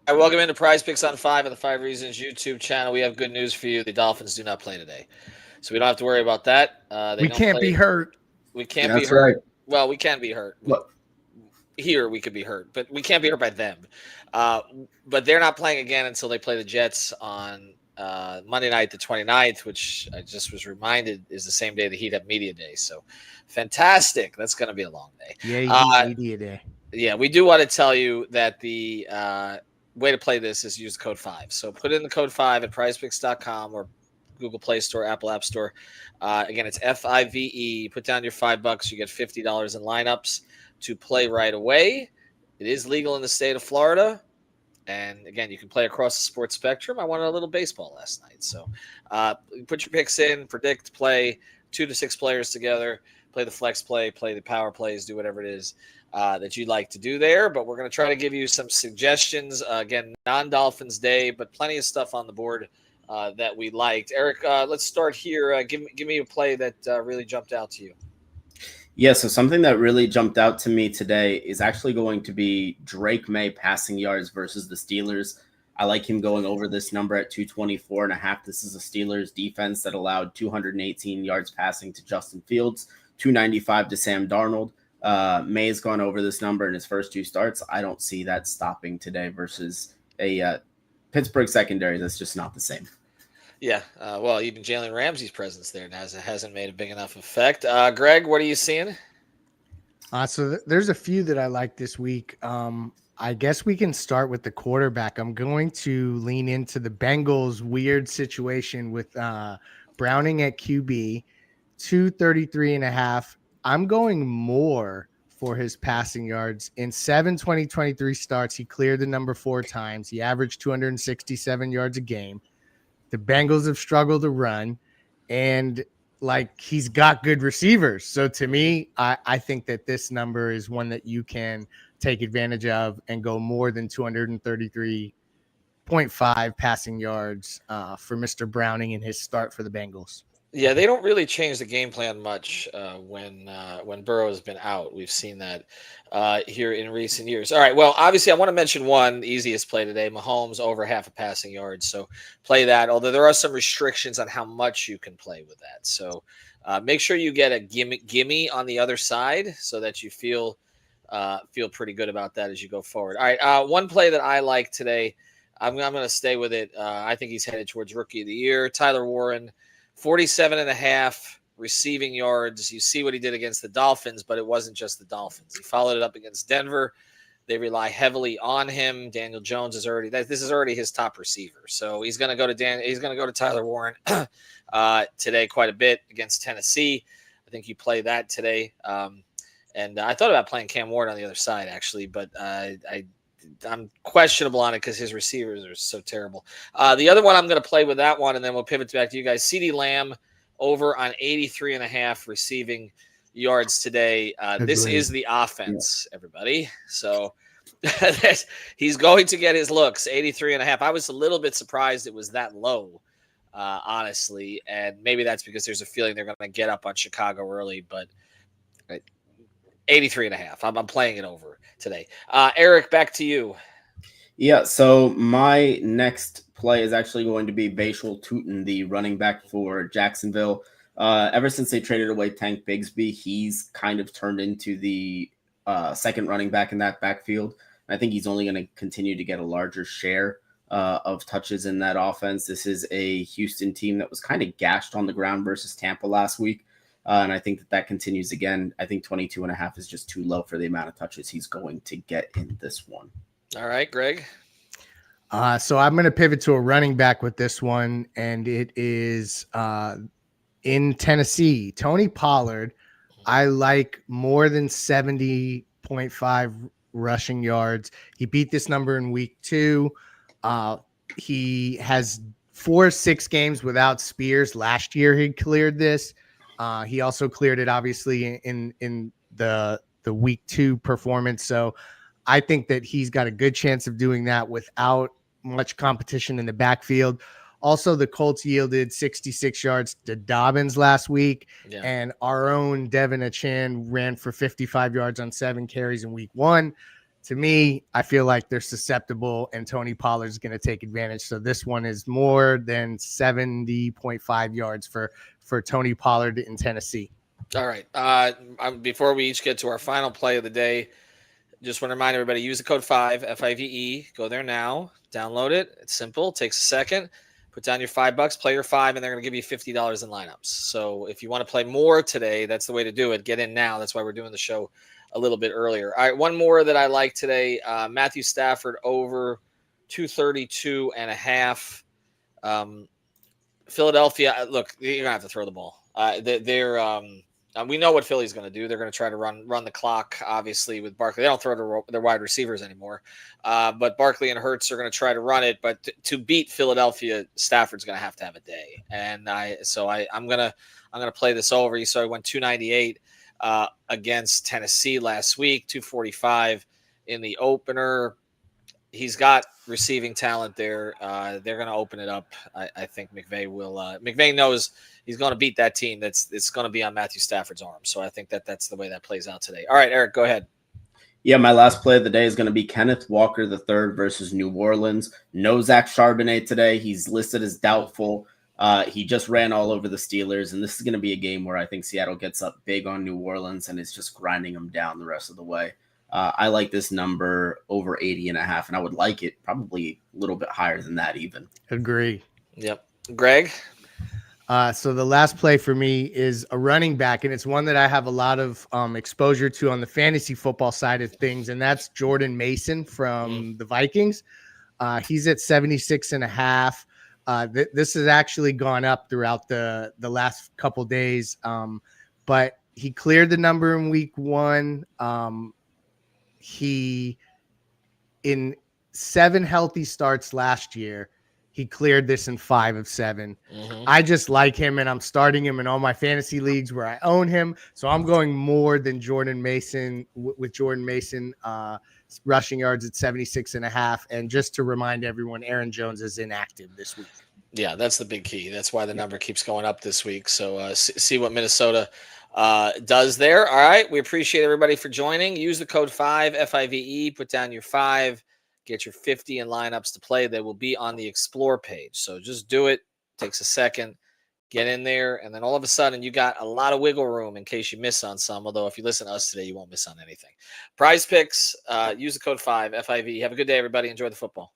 All right, welcome into Prize Picks on 5 on the 5 Reasons YouTube channel. We have good news for you. The Dolphins do not play today. So we don't have to worry about that. They We don't can't be play. hurt. We can't be That's hurt. right. Well, we can be hurt. Look, Here we could be hurt, but we can't be hurt by them. Uh, but they're not playing again until they play the Jets on Monday night, the 29th, which I just was reminded is the same day the Heat have Media Day. So fantastic. That's going to be a long day. Yay, Uh, media day. Yeah, we do want to tell you that the way to play this is use the code 5. So put in the code 5 at prizepicks.com or Google Play Store, Apple App Store. Again, it's FIVE. Put down your $5. You get $50 in lineups to play right away. It is legal in the state of Florida. And again, you can play across the sports spectrum. I wanted a little baseball last night. So put your picks in, predict, play 2 to 6 players together, play the flex play the power plays, do whatever it is that you'd like to do there. But we're going to try to give you some suggestions. Again, non-Dolphins day, but plenty of stuff on the board that we liked. Eric, let's start here. Give me a play that really jumped out to you. yeah, so something that really jumped out to me today is actually going to be Drake May passing yards versus the Steelers. I like him going over this number at 224.5. This is a Steelers defense that allowed 218 yards passing to Justin Fields, 295 to Sam Darnold. May has gone over this number in his first 2 starts. I don't see that stopping today versus a Pittsburgh secondary that's just not the same. Yeah, well, even Jalen Ramsey's presence there hasn't made a big enough effect. Greg, what are you seeing? There's a few that I like this week. I guess we can start with the quarterback. I'm going to lean into the Bengals' weird situation with Browning at QB, 233.5. I'm going more for his passing yards. In 7 2023 starts, he cleared the number 4 times. He averaged 267 yards a game. The Bengals have struggled to run, and he's got good receivers. So to me, I think that this number is one that you can take advantage of and go more than 233.5 passing yards for Mr. Browning in his start for the Bengals. Yeah, they don't really change the game plan much when Burrow has been out. We've seen that here in recent years. All right, well, obviously, I want to mention one easiest play today: Mahomes over half a passing yard. So play that. Although there are some restrictions on how much you can play with that. So make sure you get a gimme on the other side so that you feel pretty good about that as you go forward. All right, one play that I like today. I'm going to stay with it. I think he's headed towards Rookie of the Year. Tyler Warren. 47.5 receiving yards. You see what he did against the Dolphins, but it wasn't just the Dolphins. He followed it up against Denver. They rely heavily on him. Daniel Jones is this is already his top receiver. So he's going to go to he's going to go to Tyler Warren today quite a bit against Tennessee. I think you play that today. And I thought about playing Cam Ward on the other side actually, but I'm questionable on it because his receivers are so terrible. The other one I'm going to play with that one, and then we'll pivot back to you guys. CeeDee Lamb over on 83.5 receiving yards today. This is the offense, everybody. So he's going to get his looks, 83.5. I was a little bit surprised it was that low, honestly, and maybe that's because there's a feeling they're going to get up on Chicago early, but 83.5. I'm playing it over today. Eric, back to you. Yeah, so my next play is actually going to be Bashal Tutin, the running back for Jacksonville. Ever since they traded away Tank Bigsby, he's kind of turned into the second running back in that backfield. I think he's only going to continue to get a larger share of touches in that offense. This is a Houston team that was kind of gashed on the ground versus Tampa last week. And I think that continues again. I think 22.5 is just too low for the amount of touches he's going to get in this one. All right, Greg. So I'm going to pivot to a running back with this one, and it is in Tennessee. Tony Pollard, I like more than 70.5 rushing yards. He beat this number in week 2. He has 4-6 games without Spears. Last year he cleared this. He also cleared it, obviously, in the week 2 performance. So I think that he's got a good chance of doing that without much competition in the backfield. Also, the Colts yielded 66 yards to Dobbins last week, and our own Devin Achan ran for 55 yards on 7 carries in week 1. to me, I feel like they're susceptible, and Tony Pollard is going to take advantage. So this one is more than 70.5 yards for Tony Pollard in Tennessee. All right. Before we each get to our final play of the day, just want to remind everybody, use the code 5, FIVE. Go there now. Download it. It's simple. It takes a second. Put down your $5, play your 5, and they're going to give you $50 in lineups. So if you want to play more today, that's the way to do it. Get in now. That's why we're doing the show a little bit earlier. All right, one more that I like today, Matthew Stafford over 232.5. Philadelphia, look, you're going to have to throw the ball. We know what Philly's going to do. They're going to try to run the clock, obviously, with Barkley. They don't throw to their wide receivers anymore. But Barkley and Hurts are going to try to run it. But to beat Philadelphia, Stafford's going to have a day. And I'm going to play this over. You saw he went 298 against Tennessee last week, 245 in the opener. He's got receiving talent there. They're going to open it up. I think McVay will. McVay knows he's going to beat that team. It's going to be on Matthew Stafford's arm. So I think that's the way that plays out today. All right, Eric, go ahead. Yeah, my last play of the day is going to be Kenneth Walker III versus New Orleans. No Zach Charbonnet today. He's listed as doubtful. He just ran all over the Steelers, and this is going to be a game where I think Seattle gets up big on New Orleans and is just grinding them down the rest of the way. I like this number over 80.5, and I would like it probably a little bit higher than that even. Agree. Yep. Greg? So the last play for me is a running back, and it's one that I have a lot of exposure to on the fantasy football side of things, and that's Jordan Mason from the Vikings. He's at 76.5. This has actually gone up throughout the last couple days, but he cleared the number in week 1. He, in 7 healthy starts last year, he cleared this in 5 of 7. I just like him, and I'm starting him in all my fantasy leagues where I own him. So I'm going more than Jordan Mason with Jordan Mason rushing yards at 76.5. And just to remind everyone, Aaron Jones is inactive this week. Yeah, that's the big key. That's why the number keeps going up this week. So see what Minnesota does there. All right. We appreciate everybody for joining. Use the code 5, FIVE. Put down your 5. Get your 50 in lineups to play. They will be on the Explore page. So just do it. Takes a second. Get in there. And then all of a sudden, you got a lot of wiggle room in case you miss on some. Although if you listen to us today, you won't miss on anything. PrizePicks. Use the code 5, FIVE. Have a good day, everybody. Enjoy the football.